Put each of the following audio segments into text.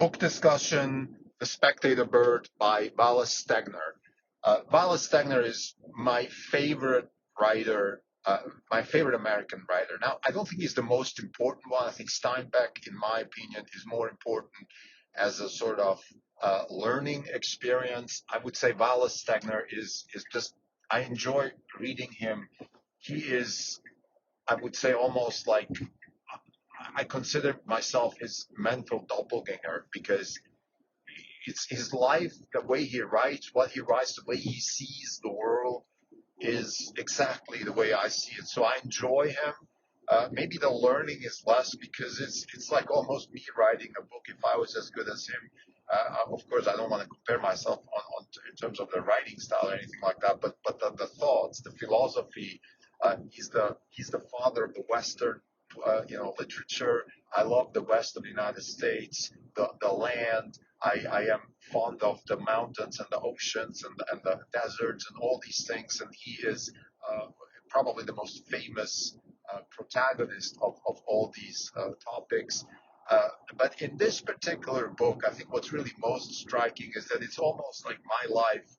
Book discussion, The Spectator Bird by Wallace Stegner. Wallace Stegner is my favorite writer, my favorite American writer. Now, I don't think he's the most important one. I think Steinbeck, in my opinion, is more important as a sort of learning experience. I would say Wallace Stegner is just, I enjoy reading him. He is, I would say, almost like I consider myself his mental doppelganger because it's his life, the way he writes, what he writes, the way he sees the world is exactly the way I see it. So I enjoy him. Maybe the learning is less because it's like almost me writing a book. If I was as good as him, of course I don't want to compare myself on in terms of the writing style or anything like that. But the thoughts, the philosophy, he's the father of the Western literature. I love the West of the United States, the land. I am fond of the mountains and the oceans and the deserts and all these things. And he is probably the most famous protagonist of all these topics. But in this particular book, I think what's really most striking is that it's almost like my life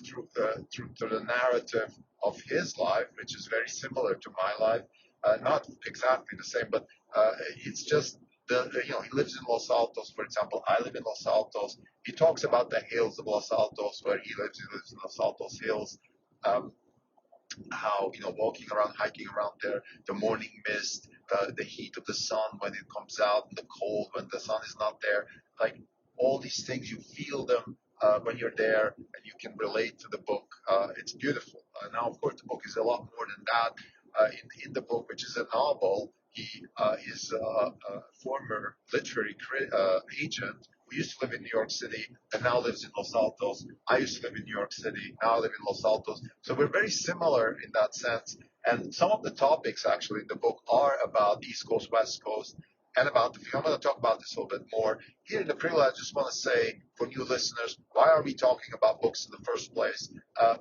through the narrative of his life, which is very similar to my life. Not exactly the same, but it's just he lives in Los Altos, for example. I live in Los Altos. He talks about the hills of Los Altos, where he lives. He lives in Los Altos hills. Um, how walking around, hiking around there, the morning mist, the heat of the sun when it comes out, and the cold when the sun is not there. Like all these things, you feel them when you're there, and you can relate to the book. It's beautiful. Now, of course, the book is a lot more than that. In the book, which is a novel, he is a former literary agent who used to live in New York City and now lives in Los Altos. I used to live in New York City, now I live in Los Altos. So we're very similar in that sense. And some of the topics actually in the book are about East Coast, West Coast, and about the future. I'm going to talk about this a little bit more. Here in the prelude, I just want to say for new listeners, why are we talking about books in the first place?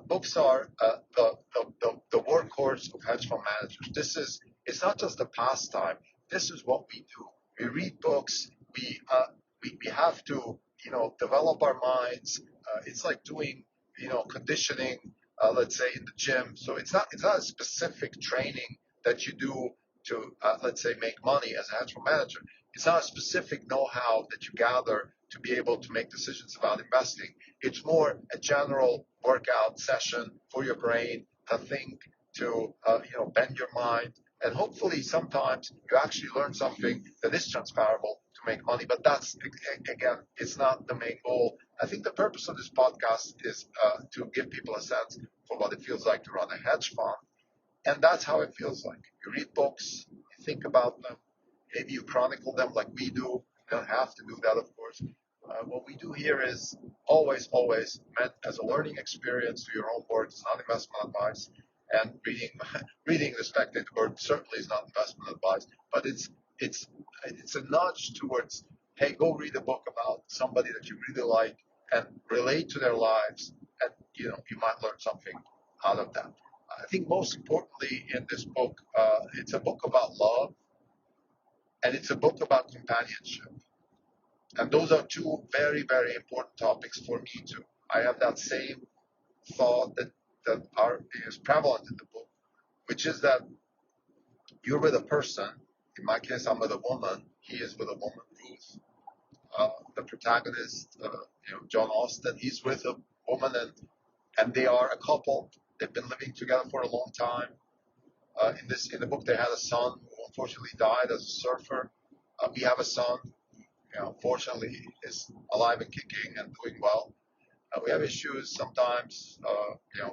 Books are the workhorse of hedge fund managers. It's not just a pastime. This is what we do. We read books. We have to develop our minds. It's like doing conditioning, let's say in the gym. So it's not a specific training that you do to let's say make money as a hedge fund manager. It's not a specific know-how that you gather to be able to make decisions about investing. It's more a general workout session for your brain to think, to bend your mind, and hopefully sometimes you actually learn something that is transferable to make money. But that's, again, it's not the main goal. I think the purpose of this podcast is to give people a sense for what it feels like to run a hedge fund. And that's how it feels like. You read books, you think about them, maybe you chronicle them like we do. You don't have to do that, of course. What we do here is always, always meant as a learning experience to your own work. It's not investment advice. And reading The Spectator Bird certainly is not investment advice, but it's a nudge towards, hey, go read a book about somebody that you really like and relate to their lives, and you might learn something out of that. I think most importantly in this book, it's a book about love and it's a book about companionship. And those are two very, very important topics for me too. I have that same thought that is prevalent in the book, which is that you're with a person. In my case, I'm with a woman. He is with a woman, Ruth. The protagonist, John Austin, he's with a woman, and they are a couple. They've been living together for a long time. In the book, they had a son who unfortunately died as a surfer. We have a son who, fortunately, is alive and kicking and doing well. We have issues sometimes,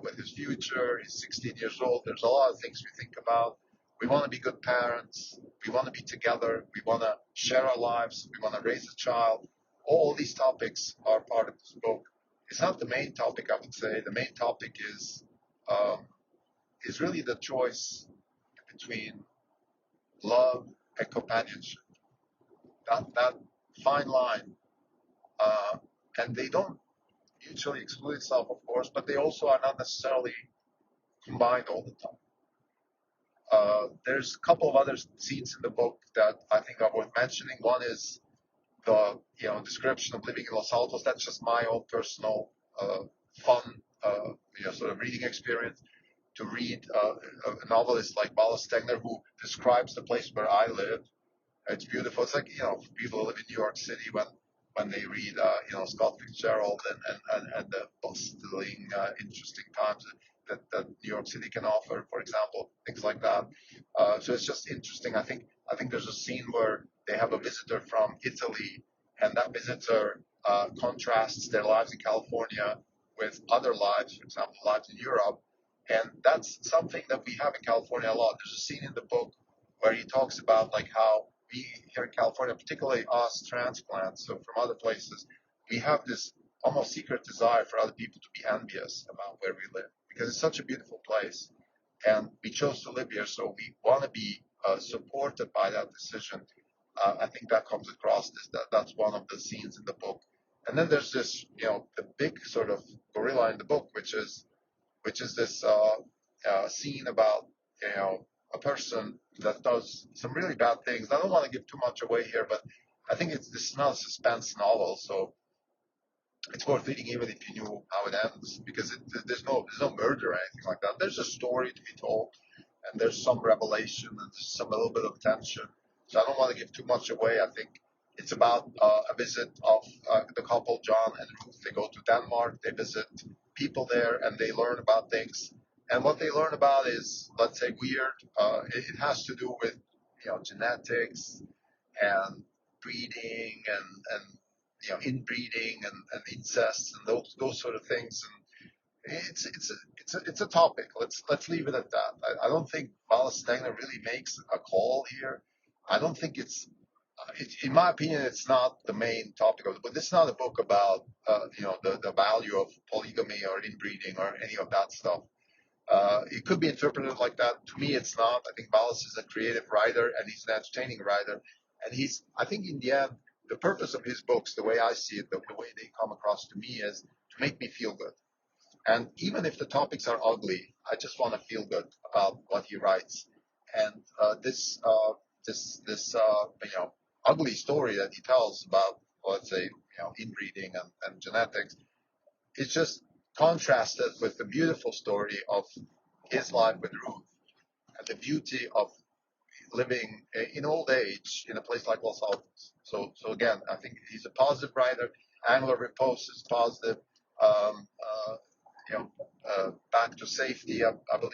with his future. He's 16 years old. There's a lot of things we think about. We want to be good parents. We want to be together. We want to share our lives. We want to raise a child. All these topics are part of this book. It's not the main topic, I would say. The main topic is really the choice between love and companionship. That fine line, and they don't mutually exclude itself, of course, but they also are not necessarily combined all the time. There's a couple of other scenes in the book that I think are worth mentioning. One is the description of living in Los Altos. That's just my own personal fun sort of reading experience. To read a novelist like Wallace Stegner, who describes the place where I live. It's beautiful. It's like people who live in New York City when they read Scott Fitzgerald and the bustling, interesting times that New York City can offer, for example, things like that. So it's just interesting. I think there's a scene where they have a visitor from Italy, and that visitor contrasts their lives in California with other lives, for example, lives in Europe. And that's something that we have in California a lot. There's a scene in the book where he talks about like how we here in California, particularly us transplants, so from other places, we have this almost secret desire for other people to be envious about where we live because it's such a beautiful place, and we chose to live here, so we want to be supported by that decision. I think that comes across. That's one of the scenes in the book, and then there's this, the big sort of gorilla in the book, which is this scene about a person that does some really bad things. I don't want to give too much away here, but I think this is not a suspense novel, so it's worth reading even if you knew how it ends, because there's no murder or anything like that. There's a story to be told, and there's some revelation and some a little bit of tension. So I don't want to give too much away. I think it's about a visit of the couple, John and Ruth. They go to Denmark. They visit people there, and they learn about things. And what they learn about is, let's say, weird. It has to do with genetics and breeding and inbreeding and incest and those sort of things. And it's a topic. Let's leave it at that. I don't think Wallace Stegner really makes a call here. I don't think in my opinion, it's not the main topic of the book. This is not a book about the value of polygamy or inbreeding or any of that stuff. It could be interpreted like that. To me, it's not. I think Wallace is a creative writer and he's an entertaining writer. And I think in the end, the purpose of his books, the way I see it, the way they come across to me is to make me feel good. And even if the topics are ugly, I just want to feel good about what he writes. And this ugly story that he tells about, let's say, inbreeding and genetics, it's just contrasted with the beautiful story of his life with Ruth and the beauty of living in old age in a place like Los Altos. So again, I think he's a positive writer. Angler Repose is positive. Um, uh, Back to Safety, I believe,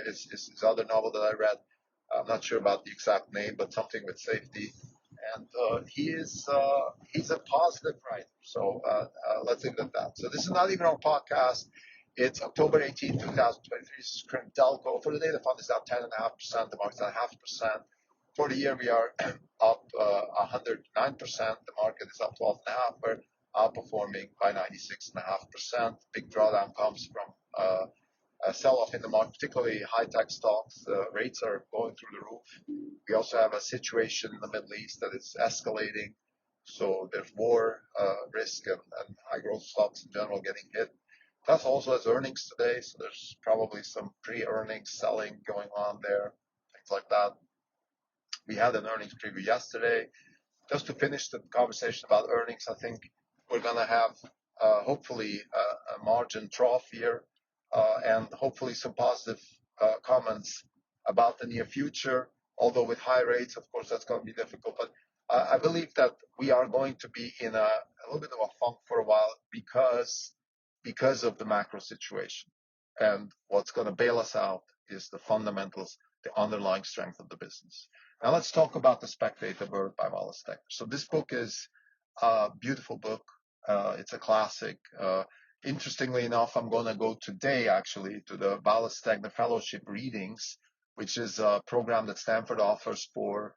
is his other novel that I read. I'm not sure about the exact name, but something with safety. And he's a positive writer. So let's leave it at that. So this is not even our podcast. It's October 18, 2023. This is Crim Delco. For the day, the fund is down 10.5%. The market's down 0.5%. For the year, we are up 109%. The market is up 12.5%. We're outperforming by 96.5%. Big drawdown comes from a sell-off in the market, particularly high-tech stocks. Rates are going through the roof. We also have a situation in the Middle East that is escalating. So there's more risk and high-growth stocks in general getting hit. Plus also has earnings today, so there's probably some pre-earnings selling going on there, things like that. We had an earnings preview yesterday. Just to finish the conversation about earnings, I think we're going to have hopefully a margin trough here and hopefully some positive comments about the near future. Although with high rates, of course, that's going to be difficult. But I believe that we are going to be in a little bit of a funk for a while because of the macro situation. And what's going to bail us out is the fundamentals, the underlying strength of the business. Now let's talk about The Spectator Bird by Wallace Stegner. So this book is a beautiful book. It's a classic. Interestingly enough, I'm going to go today actually to the Wallace Stegner Fellowship Readings, which is a program that Stanford offers for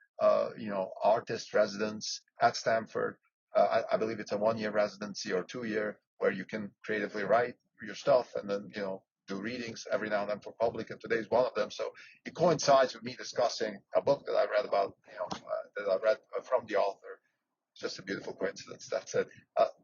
artist residents at Stanford. I believe it's a 1-year residency or 2-year where you can creatively write your stuff and then do readings every now and then for public, and today's one of them. So it coincides with me discussing a book that I read about, that I read from the author. It's just a beautiful coincidence. That's it.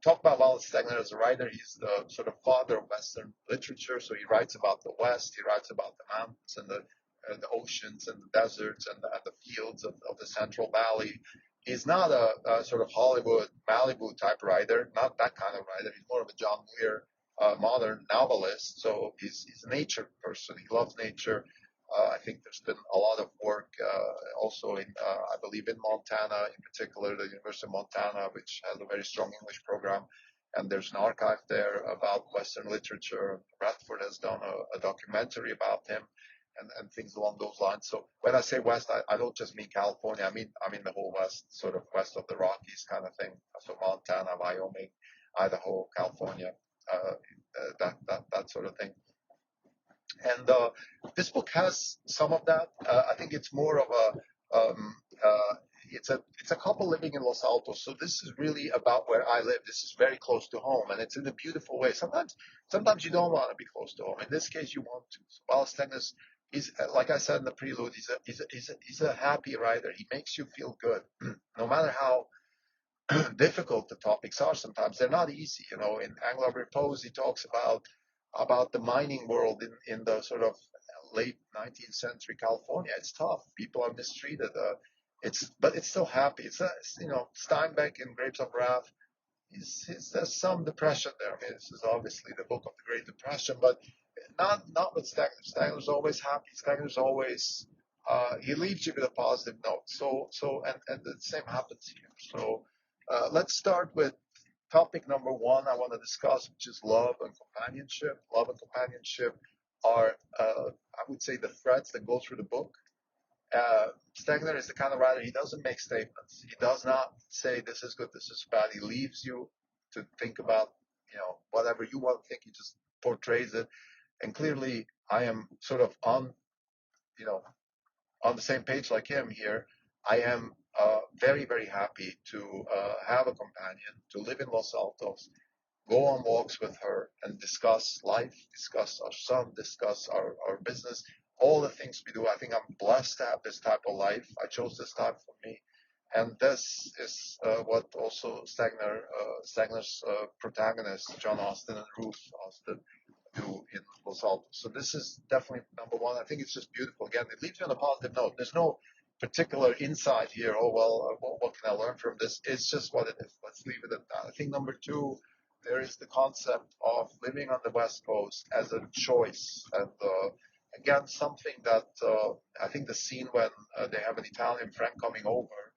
Talk about Wallace Stegner as a writer. He's the sort of father of Western literature. So he writes about the West. He writes about the mountains and the oceans and the deserts and the fields of the Central Valley. He's not a sort of Hollywood Malibu type writer, not that kind of writer. He's more of a John Muir modern novelist. So he's a nature person. He loves nature. I think there's been a lot of work also in, I believe, in Montana, in particular, the University of Montana, which has a very strong English program. And there's an archive there about Western literature. Bradford has done a documentary about him and things along those lines. So when I say West, I don't just mean California. I mean the whole West, sort of west of the Rockies kind of thing. So Montana, Wyoming, Idaho, California, that sort of thing. And this book has some of that. I think it's more of a it's a couple living in Los Altos. So this is really about where I live. This is very close to home, and it's in a beautiful way. Sometimes you don't want to be close to home. In this case, you want to. So Wallace Stegner is, like I said in the prelude, he's a happy writer. He makes you feel good, no matter how difficult the topics are. Sometimes they're not easy. You know, in Angle of Repose, he talks about the mining world in the sort of late 19th century California. It's tough. People are mistreated. But it's still happy. You know, Steinbeck in Grapes of Wrath. There's some depression there. I mean, this is obviously the book of the Great Depression, but not with Stagner. Stagner's always happy. Stagner's always he leaves you with a positive note. And the same happens here. So let's start with topic number one I want to discuss, which is love and companionship. Love and companionship are, I would say, the threads that go through the book. Stegner is the kind of writer, he doesn't make statements. He does not say this is good, this is bad. He leaves you to think about, you know, whatever you want to think. He just portrays it. And clearly, I am sort of you know, on the same page like him here. I am very, very happy to have a companion, to live in Los Altos, go on walks with her and discuss life, discuss our son, discuss our business, all the things we do. I think I'm blessed to have this type of life. I chose this type for me. And this is what also Stegner's protagonists, John Austen and Ruth Austen, do in Los Altos. So this is definitely number one. I think it's just beautiful. Again, it leaves you on a positive note. There's no particular insight here. Oh, well, what can I learn from this? It's just what it is. Let's leave it at that. I think number two, there is the concept of living on the West Coast as a choice. And again, something that I think the scene when they have an Italian friend coming over,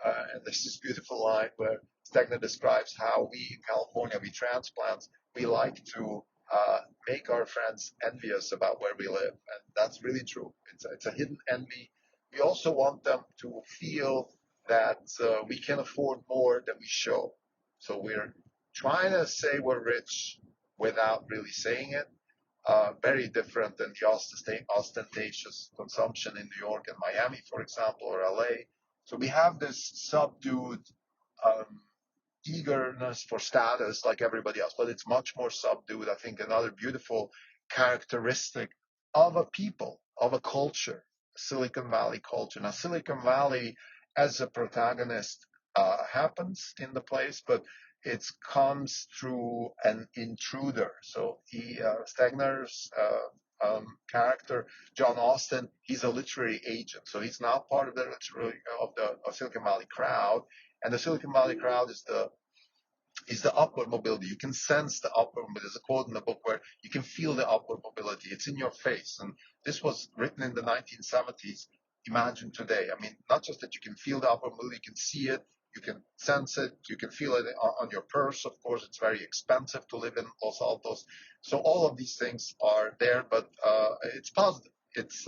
and there's this beautiful line where Stegner describes how we in California, we transplants, we like to make our friends envious about where we live. And that's really true. It's a hidden envy. We also want them to feel that we can afford more than we show. So we're trying to say we're rich without really saying it. Very different than the ostentatious consumption in New York and Miami, for example, or LA. So we have this subdued um, eagerness for status like everybody else, but it's much more subdued. I think another beautiful characteristic of a people, of a culture, Silicon Valley culture. Now, Silicon Valley as a protagonist happens in the place, but it comes through an intruder. So Stegner's character, John Austen, he's a literary agent. So he's not part of the literary of the Silicon Valley crowd, and the Silicon Valley crowd is the upward mobility. You can sense the upward mobility. There's a quote in the book where you can feel the upward mobility. It's in your face. And this was written in the 1970s. Imagine today. I mean, not just that you can feel the upward mobility, you can see it, you can sense it, you can feel it on your purse. Of course, it's very expensive to live in Los Altos. So all of these things are there, but it's positive. It's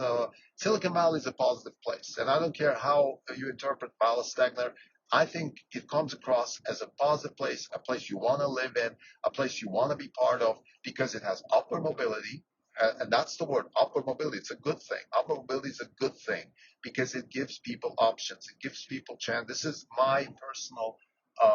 Silicon Valley is a positive place, and I don't care how you interpret Wallace Stegner. I think it comes across as a positive place, a place you want to live in, a place you want to be part of, because it has upward mobility. And that's the word, upward mobility. It's a good thing. Upward mobility is a good thing because it gives people options. It gives people chance. This is my personal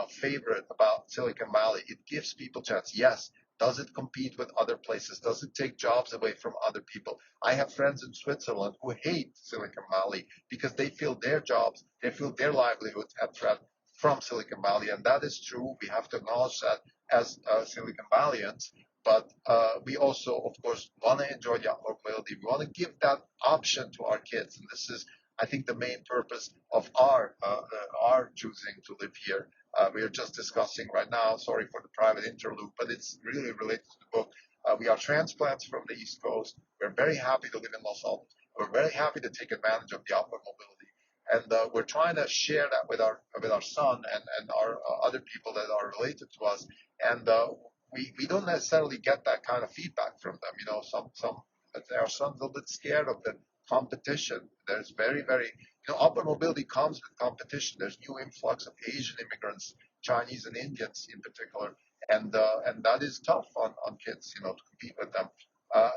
favorite about Silicon Valley. It gives people chance. Yes. Does it compete with other places? Does it take jobs away from other people? I have friends in Switzerland who hate Silicon Valley because they feel their jobs, they feel their livelihoods at threat from Silicon Valley. And that is true. We have to acknowledge that as Silicon Valleyans. But we also, of course, want to enjoy the upward mobility. We want to give that option to our kids. And this is, I think the main purpose of our choosing to live here. We are just discussing right now. Sorry for the private interlude, but it's really related to the book. We are transplants from the East Coast. We're very happy to live in Los Altos. We're very happy to take advantage of the upward mobility, and we're trying to share that with our son and our other people that are related to us. And we don't necessarily get that kind of feedback from them. You know, some our son's a little bit scared of the competition. There's very upward mobility comes with competition. There's new influx of Asian immigrants, Chinese and Indians in particular, and that is tough on kids, you know, to compete with them.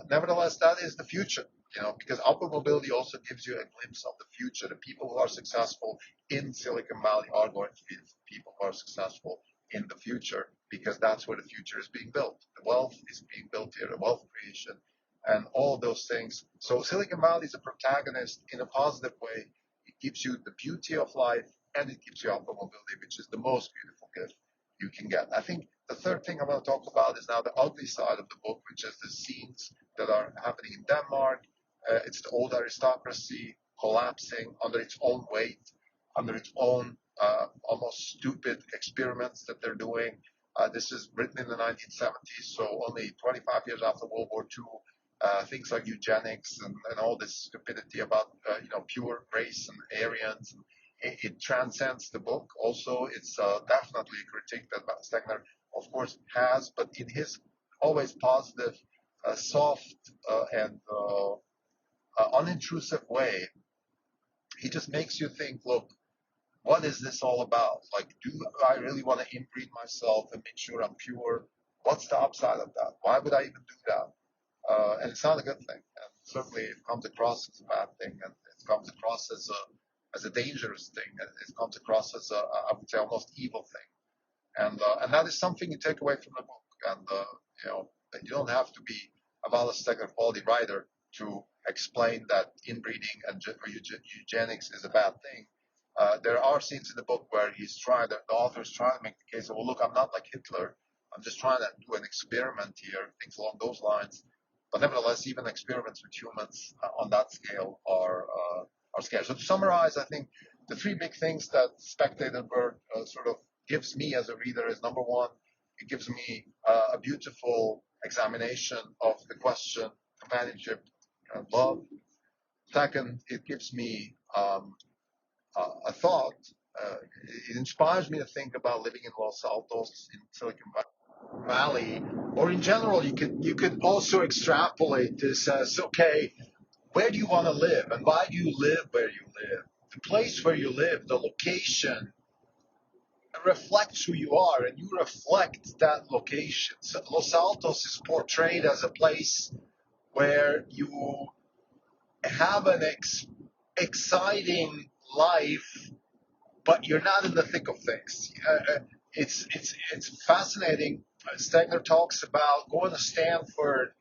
Nevertheless, that is the future, you know, because upward mobility also gives you a glimpse of the future. The people who are successful in Silicon Valley are going to be the people who are successful in the future, because that's where the future is being built. The wealth is being built here, the wealth creation, and all of those things. So Silicon Valley is a protagonist in a positive way. It gives you the beauty of life, and it gives you upward mobility, which is the most beautiful gift you can get. I think the third thing I want to talk about is now the ugly side of the book, which is the scenes that are happening in Denmark. It's the old aristocracy collapsing under its own weight, under its own almost stupid experiments that they're doing. This is written in the 1970s, so only 25 years after World War II. Things like eugenics and all this stupidity about pure race and Aryans. It transcends the book. Also, it's definitely a critique that Stegner, of course, has, but in his always positive, soft, and unintrusive way, he just makes you think, look, what is this all about? Like, do I really want to inbreed myself and make sure I'm pure? What's the upside of that? Why would I even do that? And it's not a good thing. And certainly it comes across as a bad thing, and it comes across as a dangerous thing. And it comes across as I would say, almost evil thing. And that is something you take away from the book. And you don't have to be a Wallace Stegner quality writer to explain that inbreeding and eugenics is a bad thing. There are scenes in the book where the author is trying to make the case of, well, look, I'm not like Hitler. I'm just trying to do an experiment here, things along those lines. But nevertheless, even experiments with humans on that scale are scary. So to summarize, I think the three big things that Spectator Bird sort of gives me as a reader is, number one, it gives me a beautiful examination of the question, companionship, and love. Second, it gives me a thought. It inspires me to think about living in Los Altos in Silicon Valley, or in general. You could also extrapolate this as, okay, where do you want to live, and why do you live where you live? The place where you live, the location, reflects who you are, and you reflect that location. So Los Altos is portrayed as a place where you have an exciting life, but you're not in the thick of things. It's fascinating. Stegner talks about going to Stanford,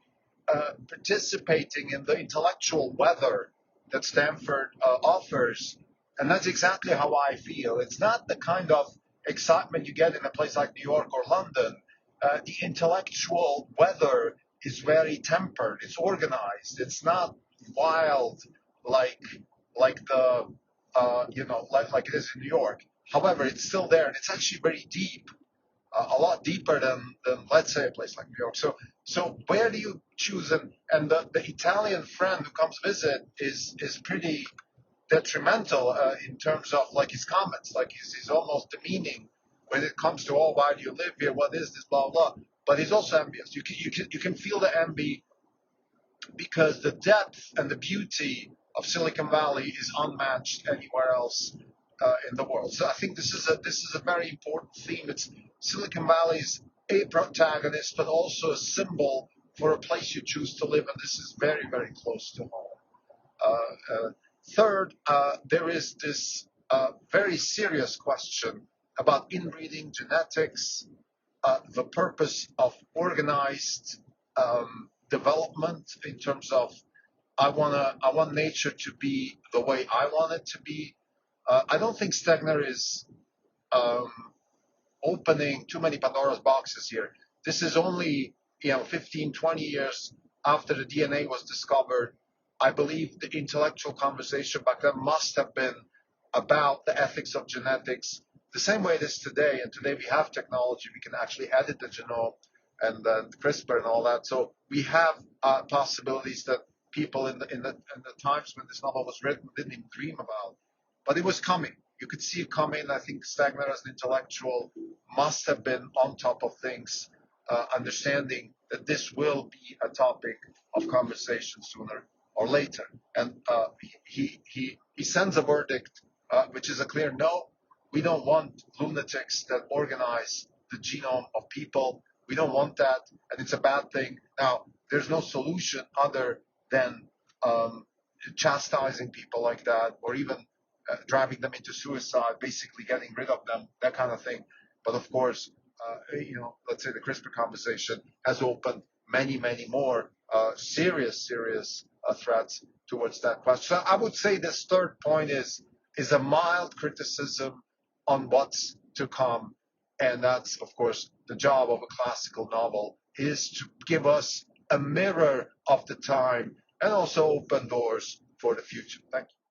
participating in the intellectual weather that Stanford offers, and that's exactly how I feel. It's not the kind of excitement you get in a place like New York or London. The intellectual weather is very tempered. It's organized. It's not wild like the like it is in New York. However, it's still there, and it's actually very deep, a lot deeper than let's say a place like New York. So where do you choose? And the Italian friend who comes visit is pretty detrimental in terms of like his comments, like he's almost demeaning when it comes to, oh, why do you live here? What is this? Blah blah. But he's also envious. You can feel the envy, because the depth and the beauty of Silicon Valley is unmatched anywhere else in the world. So I think this is a very important theme. It's Silicon Valley is a protagonist, but also a symbol for a place you choose to live, and this is very, very close to home. Third, there is this very serious question about inbreeding, genetics, the purpose of organized development in terms of I want nature to be the way I want it to be. I don't think Stegner is um, opening too many Pandora's boxes here. This is only 15, 20 years after the DNA was discovered. I believe the intellectual conversation back then must have been about the ethics of genetics, the same way it is today. And today we have technology; we can actually edit the genome and CRISPR and all that. So we have possibilities that people in the times when this novel was written didn't even dream about. But it was coming. You could see it coming. I think Stegner, as an intellectual, must have been on top of things, understanding that this will be a topic of conversation sooner or later. And he sends a verdict, which is a clear no. We don't want lunatics that organize the genome of people. We don't want that, and it's a bad thing. Now, there's no solution other than chastising people like that, or even driving them into suicide, basically getting rid of them, that kind of thing. But of course, let's say the CRISPR conversation has opened many, many more serious threats towards that question. So I would say this third point is a mild criticism on what's to come, and that's of course the job of a classical novel, is to give us a mirror of the time and also open doors for the future. Thank you.